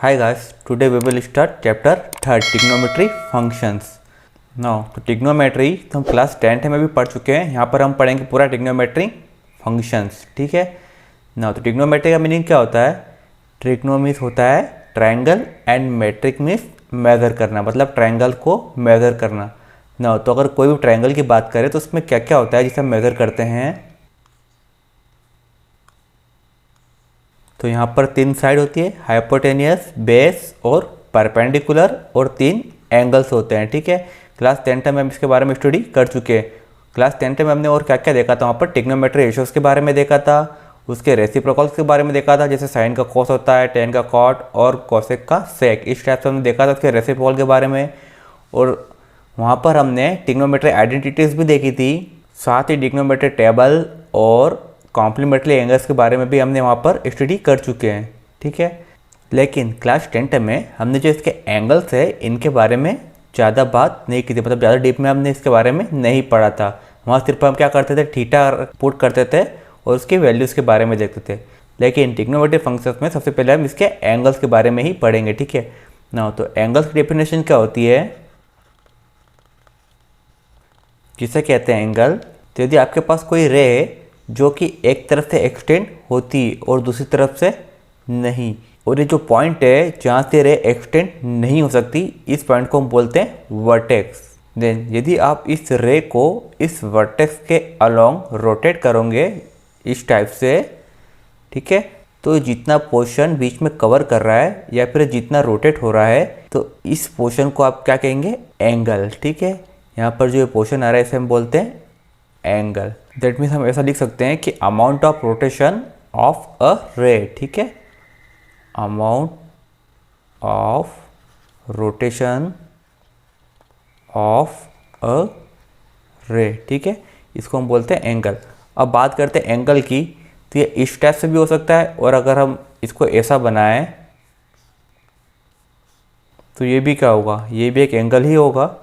Hi guys, today we will start chapter 3 trigonometry functions. Now तो trigonometry तो हम class 10th में भी पढ़ चुके हैं। यहाँ पर हम पढ़ेंगे पूरा trigonometry functions, ठीक है। ना तो trigonometry का मीनिंग क्या होता है? trigono मीन्स होता है triangle and metric means measure करना, मतलब ट्रायंगल को मेज़र करना। ना तो अगर कोई भी ट्रायंगल की बात करें तो उसमें क्या क्या होता है जिसे हम मेज़र करते हैं। तो यहाँ पर 3 साइड होती है, हाइपोटेनियस, बेस और परपेंडिकुलर, और 3 एंगल्स होते हैं, ठीक है। क्लास 10th में हम इसके बारे में स्टडी कर चुके हैं। क्लास 10th में हमने और क्या क्या देखा था, वहाँ पर ट्रिग्नोमेट्री रेशियोज के बारे में देखा था, उसके रेसिप्रोकल्स के बारे में देखा था, जैसे साइन का कॉस होता है, टेन का कॉट और कोसेक का सेक, इस टाइप से हमने देखा था उसके रेसिप्रोकल के बारे में। और वहाँ पर हमने ट्रिग्नोमेट्री आइडेंटिटीज़ भी देखी थी, साथ ही ट्रिग्नोमेट्री टेबल और कॉम्प्लीमेंट्री एंगल्स के बारे में भी हमने वहाँ पर स्टडी कर चुके हैं, ठीक है। लेकिन क्लास 10th में हमने जो इसके एंगल्स है इनके बारे में ज़्यादा बात नहीं की थी, मतलब ज़्यादा डीप में हमने इसके बारे में नहीं पढ़ा था। वहाँ सिर्फ हम क्या करते थे, थीटा पुट करते थे और उसकी वैल्यूज़ के बारे में देखते थे। लेकिन ट्रिग्नोमेट्री फंक्शंस में सबसे पहले हम इसके एंगल्स के बारे में ही पढ़ेंगे, ठीक है ना। तो एंगल्स की डेफिनेशन क्या होती है, जिसे कहते हैं एंगल। तो यदि आपके पास कोई रे है जो कि एक तरफ से एक्सटेंड होती और दूसरी तरफ से नहीं, और ये जो पॉइंट है जहाँ से रे एक्सटेंड नहीं हो सकती, इस पॉइंट को हम बोलते हैं वर्टेक्स। देन यदि आप इस रे को इस वर्टेक्स के अलोंग रोटेट करोगे इस टाइप से, ठीक है, तो जितना पोर्शन बीच में कवर कर रहा है या फिर जितना रोटेट हो रहा है, तो इस पोर्शन को आप क्या कहेंगे, एंगल, ठीक है। यहाँ पर जो पोर्शन आ रहा है इसे हम बोलते हैं एंगल। दैट मीन्स हम ऐसा लिख सकते हैं कि amount of rotation of a रे, ठीक है, amount of rotation of a रे, ठीक है, इसको हम बोलते हैं एंगल। अब बात करते हैं एंगल की, तो ये इस टाइप से भी हो सकता है, और अगर हम इसको ऐसा बनाएं तो ये भी क्या होगा, ये भी एक एंगल ही होगा,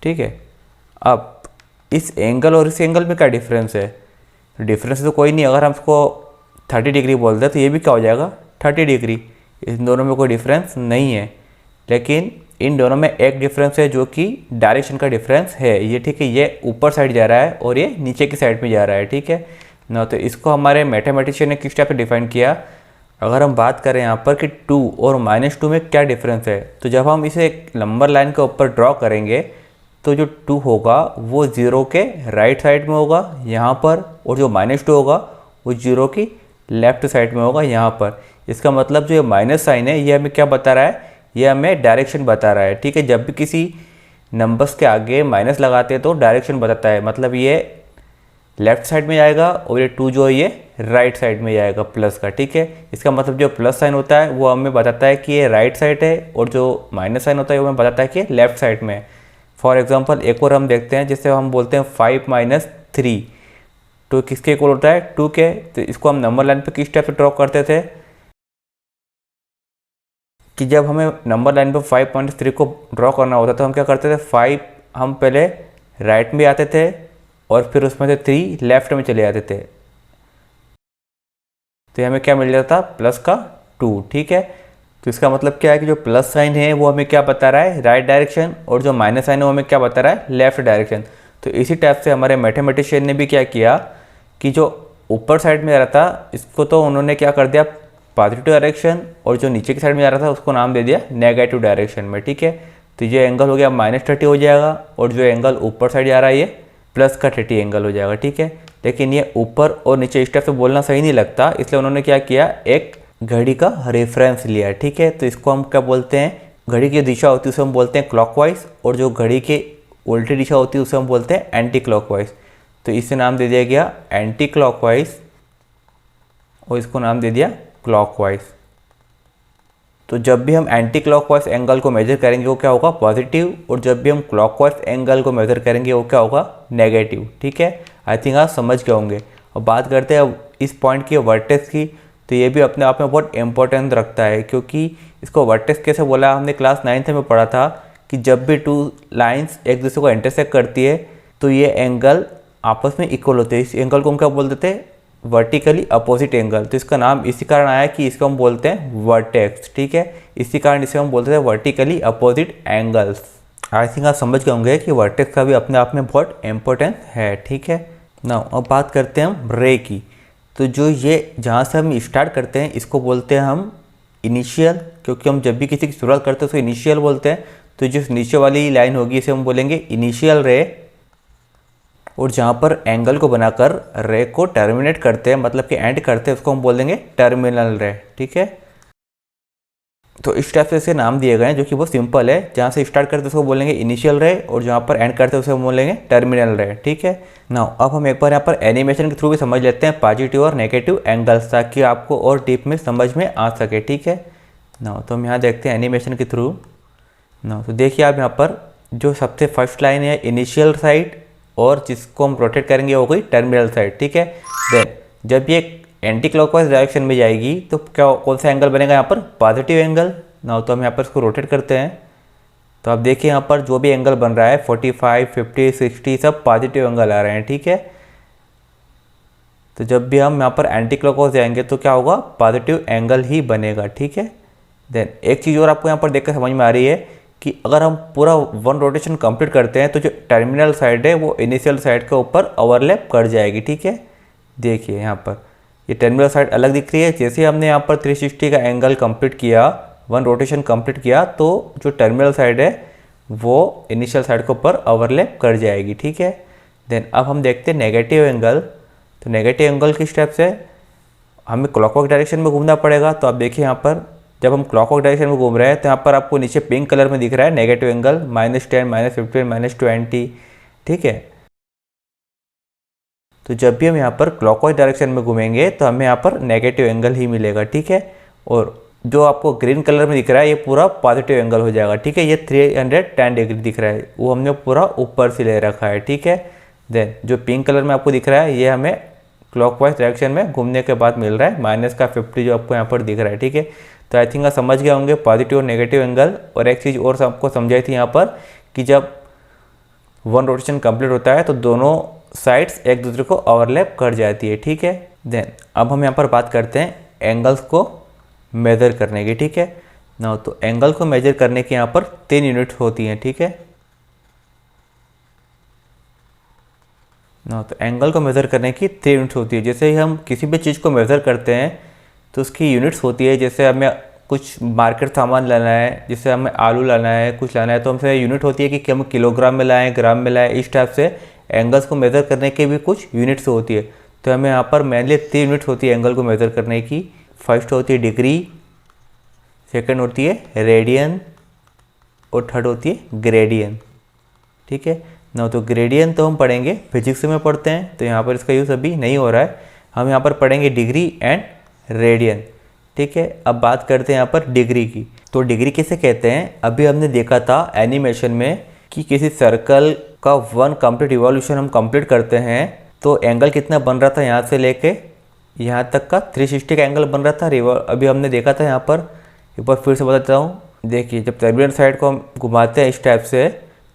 ठीक है। अब इस एंगल और इस एंगल में क्या डिफरेंस है, डिफरेंस तो कोई नहीं। अगर हम इसको 30 डिग्री बोलते हैं तो ये भी क्या हो जाएगा, 30 डिग्री। इन दोनों में कोई डिफरेंस नहीं है, लेकिन इन दोनों में एक डिफरेंस है जो कि डायरेक्शन का डिफरेंस है, ये, ठीक है। ये ऊपर साइड जा रहा है और ये नीचे की साइड में जा रहा है, ठीक है ना। तो इसको हमारे मैथमेटिशियन ने किस टाइप से डिफाइन किया। अगर हम बात करें यहाँ पर कि 2 और -2 में क्या डिफरेंस है, तो जब हम इसे एक नंबर लाइन के ऊपर ड्रॉ करेंगे तो जो 2 होगा वो 0 के राइट साइड में होगा यहाँ पर, और जो -2 होगा वो 0 की लेफ्ट साइड में होगा यहाँ पर। इसका मतलब जो ये माइनस साइन है ये हमें क्या बता रहा है, ये हमें डायरेक्शन बता रहा है, ठीक है। जब भी किसी नंबर्स के आगे माइनस लगाते हैं तो डायरेक्शन बताता है, मतलब ये लेफ्ट साइड में जाएगा और ये 2 जो है ये राइट साइड में जाएगा प्लस का, ठीक है। इसका मतलब जो प्लस साइन होता है वो हमें बताता है कि ये राइट साइड है, और जो माइनस साइन होता है वो हमें बताता है कि लेफ्ट साइड में है। फॉर एग्जाम्पल एक और हम देखते हैं, जिससे हम बोलते हैं 5 - 3, तो किसके इक्वल होता है, 2 के। तो इसको हम नंबर लाइन पे किस टाइप से ड्रॉ करते थे कि जब हमें नंबर लाइन पे 5 - 3 को ड्रॉ करना होता तो हम क्या करते थे, 5 हम पहले राइट में आते थे और फिर उसमें से 3 लेफ्ट में चले जाते थे, तो हमें क्या मिल जाता था, प्लस का 2, ठीक है। तो इसका मतलब क्या है कि जो प्लस साइन है वो हमें क्या बता रहा है, राइट डायरेक्शन, और जो माइनस साइन है वो हमें क्या बता रहा है, लेफ्ट डायरेक्शन। तो इसी टाइप से हमारे मैथमेटिशियन ने भी क्या किया कि जो ऊपर साइड में जा रहा था इसको तो उन्होंने क्या कर दिया, पॉजिटिव डायरेक्शन, और जो नीचे की साइड में जा रहा था उसको नाम दे दिया नेगेटिव डायरेक्शन में, ठीक है। तो ये एंगल हो गया -30 हो जाएगा, और जो एंगल ऊपर साइड जा रहा है ये प्लस का 30 एंगल हो जाएगा, ठीक है। लेकिन ये ऊपर और नीचे इस टाइप से बोलना सही नहीं लगता, इसलिए उन्होंने क्या किया, एक घड़ी का रेफरेंस लिया, ठीक है। तो इसको हम क्या बोलते हैं, घड़ी की दिशा होती है उसे हम बोलते हैं क्लॉकवाइज, और जो घड़ी की उल्टी दिशा होती है उसे हम बोलते हैं एंटी क्लॉकवाइज। तो इसे नाम दे दिया गया एंटी क्लॉकवाइज, और इसको नाम दे दिया क्लॉकवाइज। तो जब भी हम एंटी क्लॉकवाइज एंगल को मेजर करेंगे वो क्या होगा, पॉजिटिव, और जब भी हम क्लॉकवाइज एंगल को मेजर करेंगे वो क्या होगा, नेगेटिव, ठीक है। आई थिंक आप समझ गए होंगे। और बात करते हैं इस पॉइंट की वर्टेक्स की, तो ये भी अपने आप में बहुत इंपॉर्टेंस रखता है, क्योंकि इसको वर्टेक्स कैसे बोला, हमने क्लास 9th में पढ़ा था कि जब भी 2 लाइंस एक दूसरे को इंटरसेक्ट करती है तो ये एंगल आपस में इक्वल होते हैं। इस एंगल को हम क्या बोल देते हैं, वर्टिकली अपोजिट एंगल, तो इसका नाम इसी कारण आया कि इसको हम बोलते हैं वर्टेक्स, ठीक है। इसी कारण इसे हम बोलते हैं vertically opposite angles. I think आप समझ गए होंगे कि वर्टेक्स का भी अपने आप में बहुत इंपॉर्टेंट है, ठीक है ना। अब बात करते हैं हम रे की। तो जो ये जहाँ से हम स्टार्ट करते हैं इसको बोलते हैं हम इनिशियल, क्योंकि हम जब भी किसी की शुरुआत करते हैं उसको इनिशियल बोलते हैं। तो जो नीचे वाली लाइन होगी इसे हम बोलेंगे इनिशियल रे, और जहाँ पर एंगल को बनाकर रे को टर्मिनेट करते हैं, मतलब कि एंड करते हैं, उसको हम बोल देंगे टर्मिनल रे, ठीक है। तो इस टाइप से इसे नाम दिए गए हैं जो कि बहुत सिंपल है। जहाँ से स्टार्ट करते हैं उसको बोलेंगे इनिशियल रे, और जहाँ पर एंड करते हैं उसे हम बोलेंगे टर्मिनल रे, ठीक है ना। अब हम एक बार यहाँ पर एनिमेशन के थ्रू भी समझ लेते हैं पॉजिटिव और नेगेटिव एंगल्स, ताकि आपको और डीप में समझ में आ सके, ठीक है ना। तो हम यहाँ देखते हैं एनिमेशन के थ्रू ना। तो देखिए आप यहाँ पर जो सबसे फर्स्ट लाइन है इनिशियल साइड, और जिसको हम रोटेट करेंगे वो कोई टर्मिनल साइड, ठीक है। देन जब ये एंटी क्लॉकवाइज डायरेक्शन में जाएगी तो क्या कौन सा एंगल बनेगा यहाँ पर, पॉजिटिव एंगल ना। तो हम यहाँ पर इसको रोटेट करते हैं, तो आप देखिए यहाँ पर जो भी एंगल बन रहा है 45, 50, 60 सब पॉजिटिव एंगल आ रहे हैं, ठीक है। तो जब भी हम यहाँ पर एंटी क्लॉकवाइज जाएंगे तो क्या होगा, पॉजिटिव एंगल ही बनेगा, ठीक है। देन एक चीज़ और आपको यहाँ पर देखकर समझ में आ रही है कि अगर हम पूरा वन रोटेशन कंप्लीट करते हैं तो जो टर्मिनल साइड है वो इनिशियल साइड के ऊपर ओवरलैप कर जाएगी, ठीक है। देखिए यहाँ पर ये टर्मिनल साइड अलग दिख रही है। जैसे हमने यहाँ पर 360 का एंगल कंप्लीट किया, वन रोटेशन कंप्लीट किया, तो जो टर्मिनल साइड है वो इनिशियल साइड के ऊपर ओवरलैप कर जाएगी, ठीक है। देन अब हम देखते हैं नेगेटिव एंगल। तो नेगेटिव एंगल किस टाइप से, हमें क्लॉकवाइज डायरेक्शन में घूमना पड़ेगा। तो आप देखिए यहाँ पर जब हम क्लॉकवाइज डायरेक्शन में घूम रहे हैं तो यहाँ पर आपको नीचे पिंक कलर में दिख रहा है नेगेटिव एंगल, -10, -15, -20, ठीक है। तो जब भी हम यहाँ पर क्लॉकवाइज डायरेक्शन में घूमेंगे तो हमें यहाँ पर नेगेटिव एंगल ही मिलेगा, ठीक है। और जो आपको ग्रीन कलर में दिख रहा है ये पूरा पॉजिटिव एंगल हो जाएगा, ठीक है। ये 310 डिग्री दिख रहा है, वो हमने पूरा ऊपर से ले रखा है, ठीक है। देन जो पिंक कलर में आपको दिख रहा है ये हमें क्लॉकवाइज डायरेक्शन में घूमने के बाद मिल रहा है, -50 जो आपको यहाँ पर दिख रहा है, ठीक है। तो आई थिंक आप समझ गए होंगे पॉजिटिव और नेगेटिव एंगल। और एक चीज़ और आपको समझाई थी यहाँ पर कि जब वन रोटेशन कंप्लीट होता है तो दोनों साइड्स एक दूसरे को ओवरलैप कर जाती है, ठीक है। देन अब हम यहाँ पर बात करते हैं एंगल्स को मेज़र करने की, ठीक है ना। तो एंगल को मेजर करने की यहाँ पर 3 यूनिट्स होती हैं, ठीक है ना। तो एंगल को मेज़र करने की 3 यूनिट्स होती है। जैसे ही हम किसी भी चीज़ को मेज़र करते हैं तो उसकी यूनिट्स होती है। जैसे हमें कुछ मार्केट सामान लाना है, जैसे हमें आलू लाना है, कुछ लाना है, तो हमसे यूनिट होती है कि हम किलोग्राम में लाएं, ग्राम में लाएं। इस टाइप से एंगल्स को मेज़र करने की भी कुछ यूनिट्स होती है। तो हमें यहाँ पर मेनली 3 यूनिट्स होती है एंगल को मेज़र करने की। फर्स्ट होती है डिग्री, सेकंड होती है रेडियन, और थर्ड होती है ग्रेडियन, ठीक है ना। तो ग्रेडियन तो हम पढ़ेंगे फिजिक्स में पढ़ते हैं, तो यहाँ पर इसका यूज़ अभी नहीं हो रहा है। हम यहाँ पर पढ़ेंगे डिग्री एंड रेडियन, ठीक है। अब बात करते हैं यहाँ पर डिग्री की। तो डिग्री किसे कहते हैं, अभी हमने देखा था एनिमेशन में कि किसी सर्कल का वन कंप्लीट रिवॉल्यूशन हम कंप्लीट करते हैं तो एंगल कितना बन रहा था, यहाँ से लेके यहाँ तक का 360 का एंगल बन रहा था। अभी हमने देखा था यहाँ पर, एक बार फिर से बताता हूँ। देखिए जब टर्मिनल साइड को हम घुमाते हैं इस टाइप से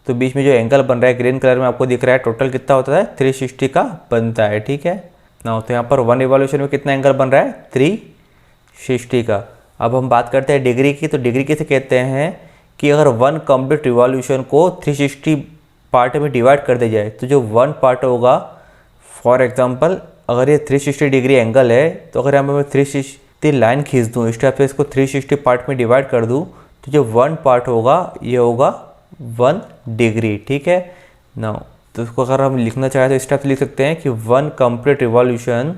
तो बीच में जो एंगल बन रहा है ग्रीन कलर में आपको दिख रहा है, टोटल कितना होता है 360 का बनता है, ठीक है ना। तो यहाँ पर वन रिवॉल्यूशन में कितना एंगल बन रहा है 360 का। अब हम बात करते हैं डिग्री की। तो डिग्री किसे कहते हैं कि अगर वन कंप्लीट रिवॉल्यूशन को 360 पार्ट में डिवाइड कर दिया जाए तो जो वन पार्ट होगा, फॉर एग्जांपल अगर ये 360 डिग्री एंगल है तो अगर मैं 360 लाइन खींच दूँ इस टाइप से, इसको 360 पार्ट में डिवाइड कर दूँ तो जो वन पार्ट होगा ये होगा 1 डिग्री, ठीक है ना। तो इसको अगर हम लिखना चाहें तो इस टाइप से लिख सकते हैं कि वन कंप्लीट रिवॉल्यूशन,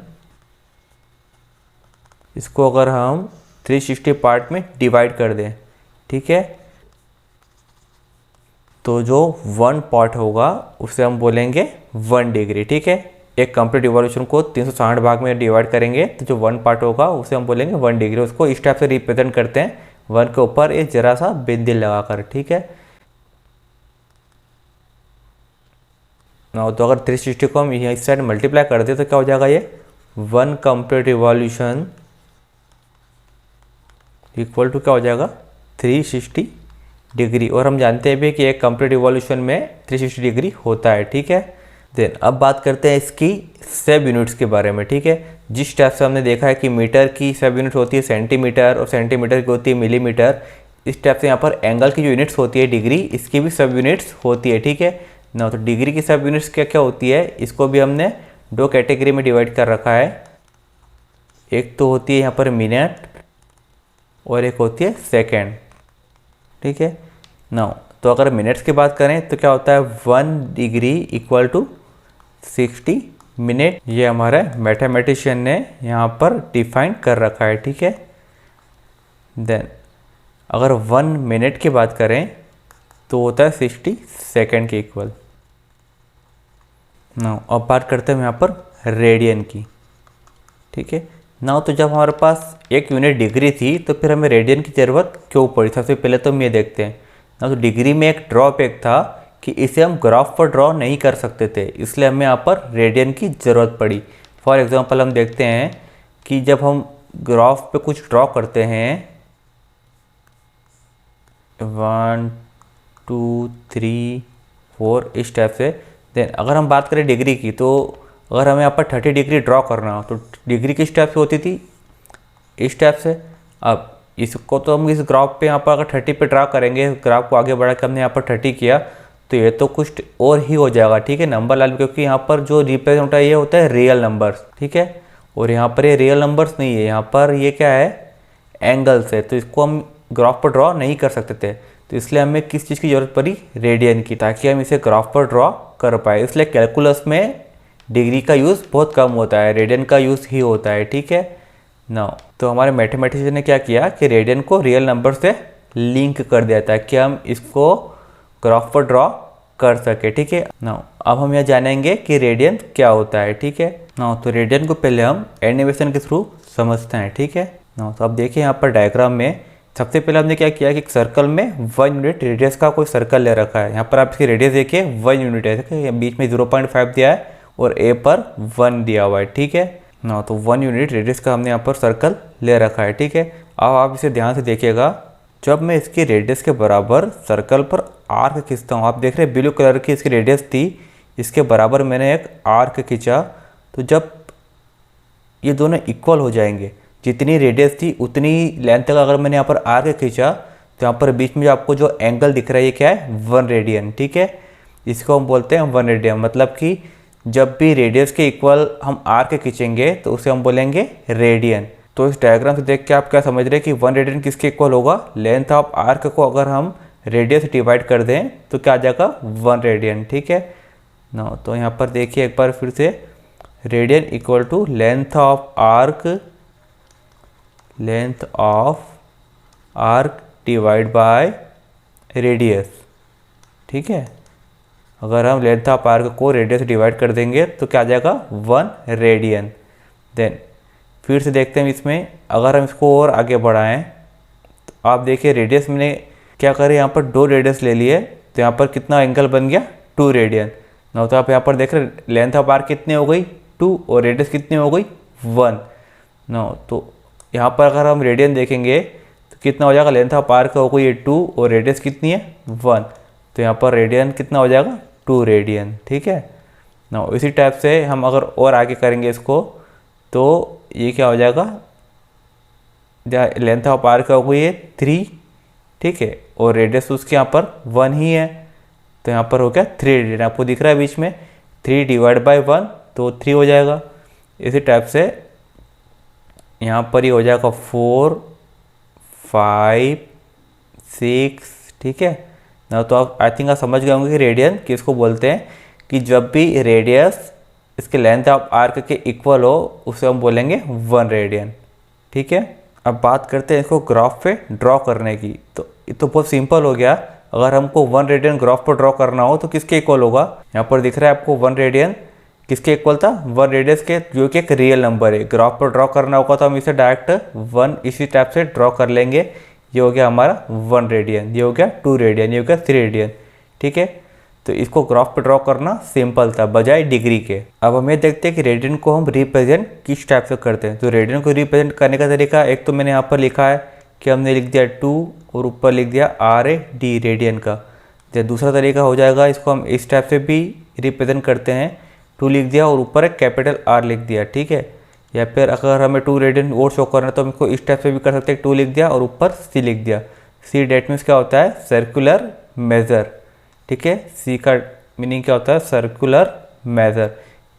इसको अगर हम 360 पार्ट में डिवाइड कर दें, ठीक है, तो जो वन पार्ट होगा उसे हम बोलेंगे 1 डिग्री, ठीक है। एक कंप्लीट रिवॉल्यूशन को 360 भाग में डिवाइड करेंगे तो जो वन पार्ट होगा उसे हम बोलेंगे 1 डिग्री। उसको इस टाइप से रिप्रेजेंट करते हैं, वन के ऊपर एक जरा सा बिंदु लगाकर, ठीक है ना। तो अगर 360 को हम इस साइड मल्टीप्लाई कर दे तो क्या हो जाएगा, ये one complete revolution equal to क्या हो जाएगा 360 डिग्री। और हम जानते हैं भी कि एक कंप्लीट रिवॉल्यूशन में 360 डिग्री होता है, ठीक है देन अब बात करते हैं इसकी सब यूनिट्स के बारे में, ठीक है। जिस टाइप से हमने देखा है कि मीटर की सब यूनिट होती है सेंटीमीटर और सेंटीमीटर की होती है मिलीमीटर, इस टाइप से यहाँ पर एंगल की जो यूनिट्स होती है डिग्री, इसकी भी सब यूनिट्स होती है, ठीक है ना। तो डिग्री की सब यूनिट्स क्या क्या होती है, इसको भी हमने दो कैटेगरी में डिवाइड कर रखा है। एक तो होती है यहाँ पर मिनट और एक होती है सेकेंड, ठीक है ना। तो अगर मिनट्स की बात करें तो क्या होता है 1 डिग्री इक्वल टू 60 मिनट, ये हमारे मैथमेटिशियन ने यहाँ पर डिफाइन कर रखा है, ठीक है। देन अगर 1 मिनट की बात करें तो होता है 60 सेकेंड के इक्वल ना। अब बात करते हैं यहाँ पर रेडियन की, ठीक है ना। तो जब हमारे पास एक यूनिट डिग्री थी तो फिर हमें रेडियन की ज़रूरत क्यों पड़ी, सबसे पहले तो हम ये देखते हैं ना। तो डिग्री में एक ड्रॉबैक था कि इसे हम ग्राफ पर ड्रॉ नहीं कर सकते थे, इसलिए हमें यहाँ पर रेडियन की ज़रूरत पड़ी। फॉर एग्जांपल हम देखते हैं कि जब हम ग्राफ पे कुछ ड्रॉ करते हैं 1 2 3 4 इस टाइप से, देन अगर हम बात करें डिग्री की, तो अगर हमें यहाँ पर 30 डिग्री ड्रॉ करना हो तो डिग्री किस टाइप से होती थी, इस टाइप से। अब इसको तो हम इस ग्राफ पे यहाँ पर अगर 30 पे ड्रा करेंगे, ग्राफ को आगे बढ़ा के हमने यहाँ पर 30 किया तो ये तो कुछ और ही हो जाएगा, ठीक है नंबर लाल, क्योंकि यहाँ पर जो रिप्रेजेंट होता है ये होता है रियल नंबर्स, ठीक है। और यहाँ पर ये रियल नंबर्स नहीं है, यहाँ पर ये क्या है एंगल्स है, तो इसको हम ग्राफ पर ड्रॉ नहीं कर सकते थे। तो इसलिए हमें किस चीज़ की ज़रूरत पड़ी, रेडियन की, ताकि हम इसे ग्राफ पर ड्रॉ कर पाए। इसलिए कैलकुलस में डिग्री का यूज़ बहुत कम होता है, रेडियन का यूज़ ही होता है, ठीक है ना। तो हमारे मैथमेटिशियन ने क्या किया कि रेडियन को रियल नंबर से लिंक कर दिया था कि हम इसको ग्राफ पर ड्रॉ कर सके, ठीक है ना। अब हम यह जानेंगे कि रेडियन क्या होता है, ठीक है ना। तो रेडियन को पहले हम एनिमेशन के थ्रू समझते हैं, ठीक है ना। तो अब देखिए यहाँ पर डायग्राम में सबसे पहले हमने क्या किया कि एक सर्कल में 1 यूनिट रेडियस का कोई सर्कल ले रखा है। यहाँ पर आप इसकी रेडियस देखिए 1 यूनिट है, ठीक है। बीच में 0.5 दिया है और ए पर 1 दिया हुआ है, ठीक है ना। तो 1 यूनिट रेडियस का हमने यहाँ पर सर्कल ले रखा है, ठीक है। अब आप इसे ध्यान से देखिएगा, जब मैं इसकी रेडियस के बराबर सर्कल पर आर्क खींचता हूँ, आप देख रहे हैं ब्लू कलर की इसकी रेडियस थी, इसके बराबर मैंने एक आर्क खींचा, तो जब ये दोनों इक्वल हो जाएंगे, जितनी रेडियस थी उतनी लेंथ तक अगर मैंने यहाँ पर आर्क खींचा तो यहाँ पर बीच में आपको जो एंगल दिख रहा है ये क्या है 1 रेडियन, ठीक है। इसको हम बोलते हैं 1 रेडियन, मतलब कि जब भी रेडियस के इक्वल हम आर्क खींचेंगे तो उसे हम बोलेंगे रेडियन। तो इस डायग्राम से देख के आप क्या समझ रहे हैं कि 1 रेडियन किसके इक्वल होगा, लेंथ ऑफ आर्क को अगर हम रेडियस से डिवाइड कर दें तो क्या आ जाएगा 1 रेडियन, ठीक है ना। तो यहाँ पर देखिए एक बार फिर से, radian equal to length of arc divide by radius, ठीक है। अगर हम लेंथ ऑफ आर्क को रेडियस से डिवाइड कर देंगे तो क्या आ जाएगा 1 रेडियन। देन फिर से देखते हैं इसमें, अगर हम इसको और आगे बढ़ाएं तो आप देखिए रेडियस मैंने क्या करें यहाँ पर 2 रेडियस ले लिए, तो यहाँ पर कितना एंगल बन गया 2 रेडियन ना। तो आप यहाँ पर देख रहे लेंथ ऑफ आर्क कितनी हो गई 2 और रेडियस कितनी हो गई 1 ना। तो यहाँ पर अगर हम रेडियन देखेंगे तो कितना हो जाएगा, लेंथ ऑफ आर्क हो गई 2 और रेडियस कितनी है 1, तो यहाँ पर रेडियन कितना हो जाएगा 2 रेडियन, ठीक है ना। इसी टाइप से हम अगर और आगे करेंगे इसको तो ये क्या हो जाएगा, लेंथ ऑफ आर्क हो गई है 3, ठीक है, और रेडियस उसके यहाँ पर 1 ही है, तो यहाँ पर हो गया 3 रेडियन। आपको दिख रहा है बीच में 3 डिवाइड बाई 1 तो 3 हो जाएगा। इसी टाइप से यहाँ पर ही हो जाएगा 4 5 6, ठीक है ना। तो आप आई थिंक आप समझ गए होंगे कि रेडियन किसको बोलते हैं, कि जब भी रेडियस इसके लेंथ ऑफ आर्क के इक्वल हो उसे हम बोलेंगे 1 रेडियन, ठीक है। अब बात करते हैं इसको ग्राफ पे ड्रॉ करने की। तो ये तो बहुत सिंपल हो गया, अगर हमको 1 रेडियन ग्राफ पर ड्रॉ करना हो तो किसके इक्वल होगा, यहाँ पर दिख रहा है आपको 1 रेडियन किसके इक्वल था 1 रेडियस के, जो कि एक रियल नंबर है। ग्राफ पर ड्रॉ करना होगा तो हम इसे डायरेक्ट 1 इसी टाइप से ड्रॉ कर लेंगे। ये हो गया हमारा 1 रेडियन, ये हो गया 2 रेडियन, ये हो गया 3 रेडियन, ठीक है। तो इसको ग्राफ पे ड्रॉ करना सिंपल था बजाय डिग्री के। अब हम ये देखते हैं कि रेडियन को हम रिप्रेजेंट किस टाइप से करते हैं। तो रेडियन को रिप्रेजेंट करने का तरीका, एक तो मैंने यहाँ पर लिखा है कि हमने लिख दिया 2 और ऊपर लिख दिया RAD रेडियन का। तो दूसरा तरीका हो जाएगा, इसको हम इस टाइप से भी रिप्रेजेंट करते हैं, 2 लिख दिया और ऊपर एक कैपिटल R लिख दिया, ठीक है। या फिर अगर हमें 2 रेडियन और शो करना है तो हम इसको इस टाइप से भी कर सकते हैं, 2 लिख दिया और ऊपर C लिख दिया। C डेट मीन्स क्या होता है, सर्कुलर मेज़र, ठीक है। C का मीनिंग क्या होता है, सर्कुलर मेज़र,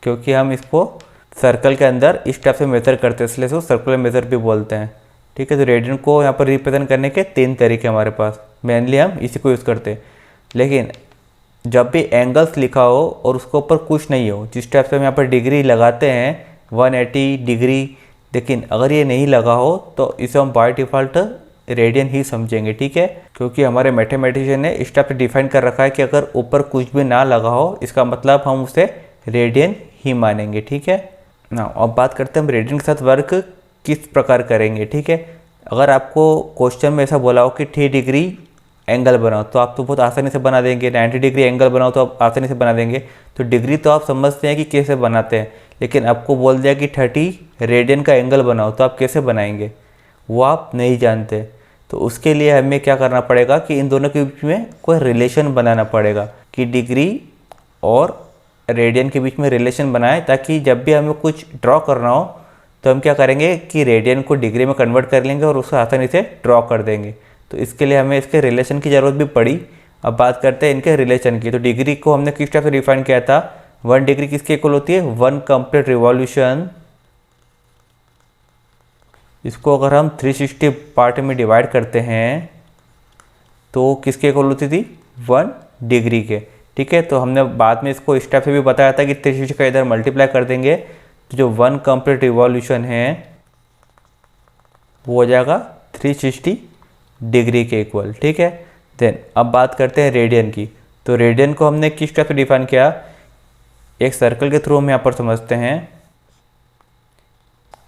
क्योंकि हम इसको सर्कल के अंदर इस टाइप से मेज़र करते हैं, इसलिए इसको सर्कुलर मेज़र भी बोलते हैं, ठीक है। तो रेडियन को यहाँ पर रिप्रेजेंट करने के 3 तरीके हमारे पास, मेनली हम इसी को यूज़ करते हैं। लेकिन जब भी एंगल्स लिखा हो और उसके ऊपर कुछ नहीं हो, जिस टाइप से हम यहाँ पर डिग्री लगाते हैं 180 डिग्री, लेकिन अगर ये नहीं लगा हो तो इसे हम बाय डिफ़ॉल्ट रेडियन ही समझेंगे, ठीक है। क्योंकि हमारे मैथमेटिशियन ने इस टाइप से डिफाइन कर रखा है कि अगर ऊपर कुछ भी ना लगा हो, इसका मतलब हम उसे रेडियन ही मानेंगे, ठीक है ना। अब बात करते हैं हम रेडियन के साथ वर्क किस प्रकार करेंगे, ठीक है। अगर आपको क्वेश्चन में ऐसा बोला हो कि 3 डिग्री एंगल बनाओ तो आप तो बहुत आसानी से बना देंगे, 90 डिग्री एंगल बनाओ तो आप आसानी से बना देंगे। तो डिग्री तो आप समझते हैं कि कैसे बनाते हैं, लेकिन आपको बोल दिया कि 30 रेडियन का एंगल बनाओ तो आप कैसे बनाएंगे, वो आप नहीं जानते। तो उसके लिए हमें क्या करना पड़ेगा कि इन दोनों के बीच में कोई रिलेशन बनाना पड़ेगा, कि डिग्री और रेडियन के बीच में रिलेशन बनाएं, ताकि जब भी हमें कुछ ड्रॉ करना हो तो हम क्या करेंगे कि रेडियन को डिग्री में कन्वर्ट कर लेंगे और उसको आसानी से ड्रॉ कर देंगे। तो इसके लिए हमें इसके रिलेशन की ज़रूरत भी पड़ी। अब बात करते हैं इनके रिलेशन की। तो डिग्री को हमने किस टाइप से डिफाइन किया था, 1 डिग्री किसके इक्वल होती है, 1 कंप्लीट रिवॉल्यूशन। इसको अगर हम 360 पार्ट में डिवाइड करते हैं तो किसके इक्वल होती थी, 1 डिग्री के, ठीक है। तो हमने बाद में इसको इस टाइप से भी बताया था कि 360 का इधर मल्टीप्लाई कर देंगे तो जो 1 कंप्लीट रिवॉल्यूशन है वो हो जाएगा 360 डिग्री के इक्वल, ठीक है। देन अब बात करते हैं रेडियन की। तो रेडियन को हमने किस टाइप से डिफाइन किया, एक सर्कल के थ्रू हम यहाँ पर समझते हैं।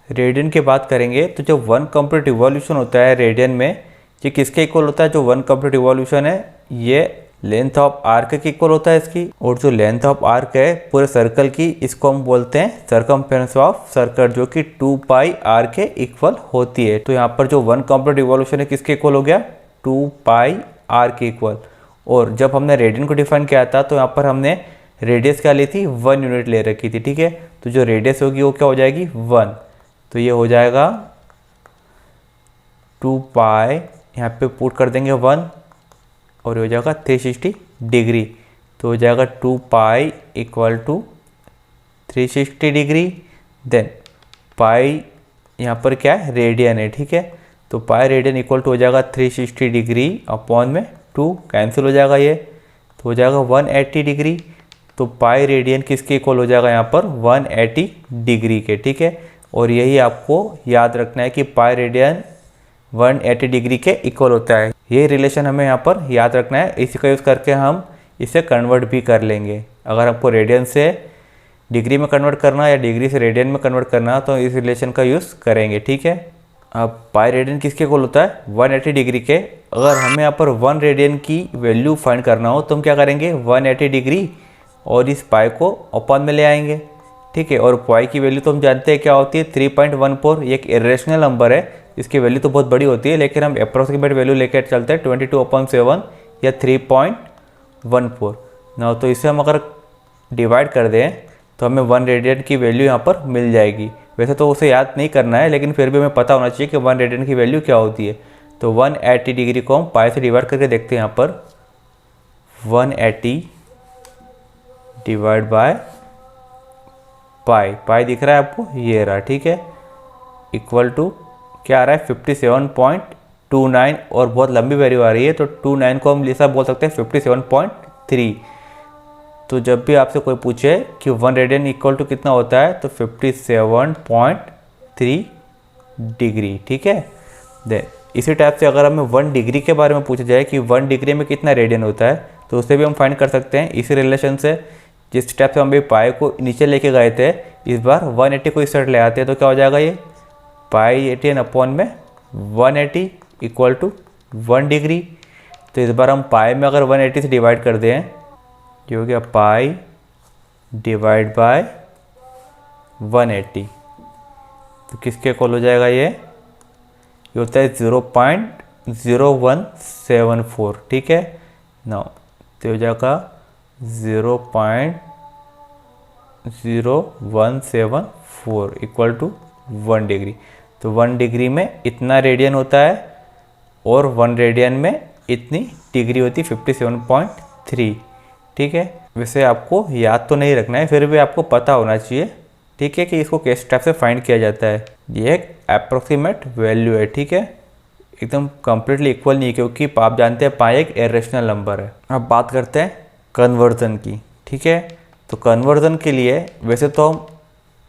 रेडियन की बात करेंगे तो जो 1 कंप्लीट रिवॉल्यूशन होता है रेडियन में, ये किसके इक्वल होता है, जो 1 कंप्लीट रिवॉल्यूशन है ये लेंथ ऑफ आर्क के इक्वल होता है इसकी। और जो लेंथ ऑफ आर्क है पूरे सर्कल की, इसको हम बोलते हैं सरकमफेरेंस ऑफ सर्कल, जो कि 2 पाई आर के इक्वल होती है। तो यहाँ पर जो 1 कंप्लीट रिवॉल्यूशन है किसके इक्वल हो गया, 2 पाई आर के इक्वल। और जब हमने रेडियन को डिफाइन किया था तो यहाँ पर हमने रेडियस क्या ली थी, 1 यूनिट ले रखी थी, ठीक है। तो जो रेडियस होगी वो क्या हो जाएगी, 1। तो ये हो जाएगा 2 पाई, यहाँ पे पुट कर देंगे 1 और हो जाएगा 360 डिग्री। तो हो जाएगा 2 pi equal to 360 degree. Then pi यहाँ पर क्या है, रेडियन है, ठीक है। तो पाई रेडियन इक्वल टू हो जाएगा 360 डिग्री अपॉन में 2, कैंसिल हो जाएगा ये, तो हो जाएगा 180 डिग्री। तो पाई रेडियन किसके इक्वल हो जाएगा यहाँ पर, 180 डिग्री के, ठीक है। और यही आपको याद रखना है कि पाई रेडियन 180 डिग्री के इक्वल होता है। ये रिलेशन हमें यहाँ पर याद रखना है, इसी का यूज़ करके हम इसे कन्वर्ट भी कर लेंगे। अगर आपको रेडियन से डिग्री में कन्वर्ट करना या डिग्री से रेडियन में कन्वर्ट करना तो इस रिलेशन का यूज़ करेंगे, ठीक है। अब पाई रेडियन किसके इक्वल होता है, 180 डिग्री के। अगर हमें यहाँ पर 1 रेडियन की वैल्यू फाइंड करना हो तो हम क्या करेंगे, 180 डिग्री और इस पाई को अपॉन में ले आएंगे, ठीक है। और पाई की वैल्यू तो हम जानते हैं क्या होती है, 3.14। ये एक इरेशनल नंबर है, इसकी वैल्यू तो बहुत बड़ी होती है, लेकिन हम अप्रोक्सीमेट वैल्यू लेकर चलते हैं 22/7 या 3.14 ना। तो इसे हम अगर डिवाइड कर दें तो हमें 1 रेडियन की वैल्यू यहाँ पर मिल जाएगी। वैसे तो उसे याद नहीं करना है, लेकिन फिर भी हमें पता होना चाहिए कि 1 रेडियन की वैल्यू क्या होती है। तो 180 डिग्री को हम पाई से डिवाइड करके देखते हैं। यहाँ पर 180 डिवाइड बाय पाई दिख रहा है आपको, ये रहा, ठीक है। इक्वल टू क्या आ रहा है, 57.29 और बहुत लंबी वैल्यू आ रही है तो 29 को हम ऐसा बोल सकते हैं 57.3। तो जब भी आपसे कोई पूछे कि 1 रेडियन इक्वल टू कितना होता है तो 57.3 डिग्री, ठीक है। देन इसी टाइप से अगर हमें 1 डिग्री के बारे में पूछा जाए कि 1 डिग्री में कितना रेडियन होता है तो उसे भी हम फाइंड कर सकते हैं इसी रिलेशन से। जिस टाइप से हम भी पाई को नीचे लेके गए थे, इस बार 180 को इस साइड ले आते हैं तो क्या हो जाएगा, ये पाई 18 अपॉन में 180 इक्वल टू 1 डिग्री। तो इस बार हम पाई में अगर 180 से डिवाइड कर दें, ये हो गया पाई डिवाइड बाय 180। तो किसके इक्वल हो जाएगा, ये होता है 0.0174, ठीक है। नाउ तो हो जाएगा 0.0174 0.0174 इक्वल टू 1 डिग्री। तो 1 डिग्री में इतना रेडियन होता है और 1 रेडियन में इतनी डिग्री होती है 57.3। ठीक है, वैसे आपको याद तो नहीं रखना है, फिर भी आपको पता होना चाहिए, ठीक है, कि इसको किस टाइप से फाइंड किया जाता है। ये एक अप्रोक्सीमेट वैल्यू है, ठीक है, एकदम कम्प्लीटली इक्वल नहीं है, क्योंकि आप जानते हैं पाई एक इरेशनल नंबर है। अब बात करते हैं कन्वर्जन की। ठीक है, तो कन्वर्जन के लिए वैसे तो हम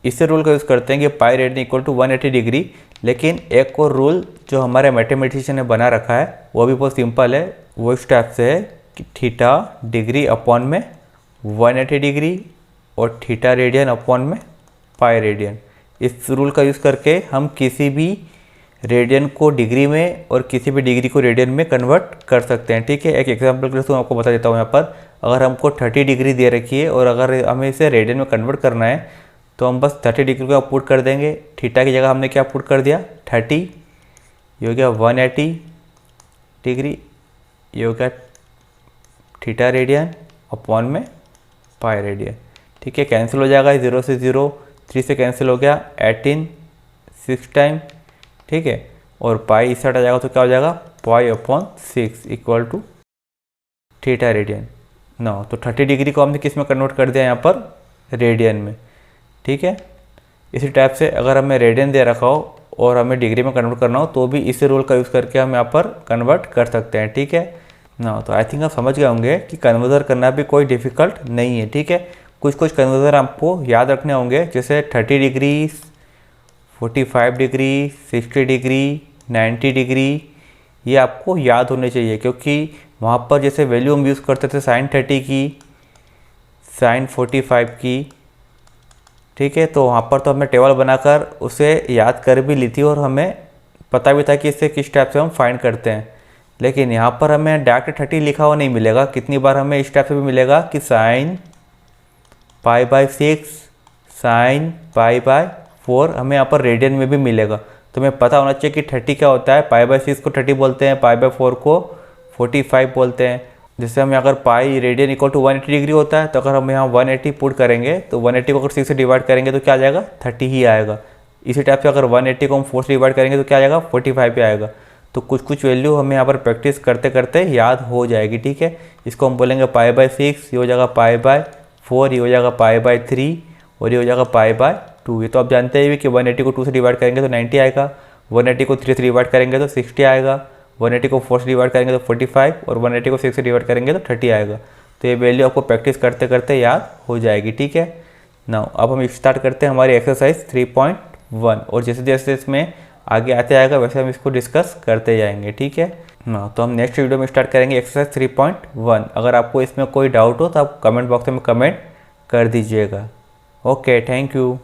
इसे रूल का यूज़ करते हैं कि pi radian equal to 180 degree, लेकिन एक और रूल जो हमारे मैथमेटिशियन ने बना रखा है वो भी बहुत सिंपल है। वो इस टाइप से है कि थीटा डिग्री अपॉन में 180 डिग्री और थीटा रेडियन अपॉन में पाई रेडियन। इस रूल का यूज़ करके हम किसी भी रेडियन को डिग्री में और किसी भी डिग्री को रेडियन में कन्वर्ट कर सकते हैं। ठीक है, एक एग्जांपल के लिए तो आपको बता देता हूँ यहाँ पर। अगर हमको 30 डिग्री दे रखी है और अगर हमें इसे रेडियन में कन्वर्ट करना है तो हम बस 30 डिग्री को पुट कर देंगे। थीटा की जगह हमने क्या पुट कर दिया, 30। ये हो गया 180 डिग्री, ये हो गया थीटा रेडियन अपॉन में पाई रेडियन। ठीक है, कैंसिल हो जाएगा, 0 से 0, 3 से कैंसिल हो गया, 18 6 टाइम। ठीक है, और पाई इस साइड आ जाएगा तो क्या हो जाएगा, pi upon 6 equal to theta radian. ना तो 30 डिग्री को हमने किस में कन्वर्ट कर दिया, यहाँ पर रेडियन में। ठीक है, इसी टाइप से अगर हमें रेडियन दे रखा हो और हमें डिग्री में कन्वर्ट करना हो तो भी इसी रूल का यूज़ करके हम यहाँ पर कन्वर्ट कर सकते हैं। ठीक है ना, तो आई थिंक आप समझ गए होंगे कि कन्वर्जन करना भी कोई डिफ़िकल्ट नहीं है। ठीक है, कुछ कुछ कन्वर्जन आपको याद रखने होंगे, जैसे 30 डिग्री, 45 डिग्री, 60 डिग्री, 90 डिग्री, ये आपको याद होने चाहिए, क्योंकि वहाँ पर जैसे वैल्यू हम यूज़ करते थे sin 30 की, sin 45 की। ठीक है, तो वहाँ पर तो हमने टेबल बनाकर उसे याद कर भी ली थी और हमें पता भी था कि इससे किस टाइप से हम फाइंड करते हैं। लेकिन यहाँ पर हमें डायरेक्ट 30 लिखा हुआ नहीं मिलेगा, कितनी बार हमें इस टाइप से भी मिलेगा कि sin π/6, sin π/4, हमें यहाँ पर रेडियन में भी मिलेगा। तो हमें पता होना चाहिए कि 30 क्या होता है, π/6 को 30 बोलते हैं, π/4 को 45 बोलते हैं। जैसे हम अगर pi radian equal to 180 degree होता है, तो अगर हम यहाँ 180 पुट करेंगे तो 180 को अगर 6 से डिवाइड करेंगे तो क्या आ जाएगा, 30 ही आएगा। इसी टाइप से अगर 180 को हम 4 से डिवाइड करेंगे तो क्या आ जाएगा, 45 ही आएगा। तो कुछ कुछ वैल्यू हमें यहाँ पर प्रैक्टिस करते करते याद हो जाएगी। ठीक है, इसको हम बोलेंगे π/6, ये हो जाएगा π/4, ये हो जाएगा π/3 और ये हो जाएगा π/2। ये तो आप जानते हैं भी कि 180 को 2 से डिवाइड करेंगे तो 90 आएगा, 180 को 3 से डिवाइड करेंगे तो 60 आएगा, 180 को 4 से डिवाइड करेंगे तो 45 और 180 को 6 से डिवाइड करेंगे तो 30 आएगा। तो ये वैल्यू आपको प्रैक्टिस करते करते याद हो जाएगी। ठीक है, नाउ अब हम स्टार्ट करते हैं हमारी एक्सरसाइज 3.1 और जैसे जैसे इसमें आगे आते आएगा वैसे हम इसको डिस्कस करते जाएंगे। ठीक है ना, तो हम नेक्स्ट वीडियो में स्टार्ट करेंगे एक्सरसाइज 3.1। अगर आपको इसमें कोई डाउट हो तो आप कमेंट बॉक्स में कमेंट कर दीजिएगा। Okay, thank you.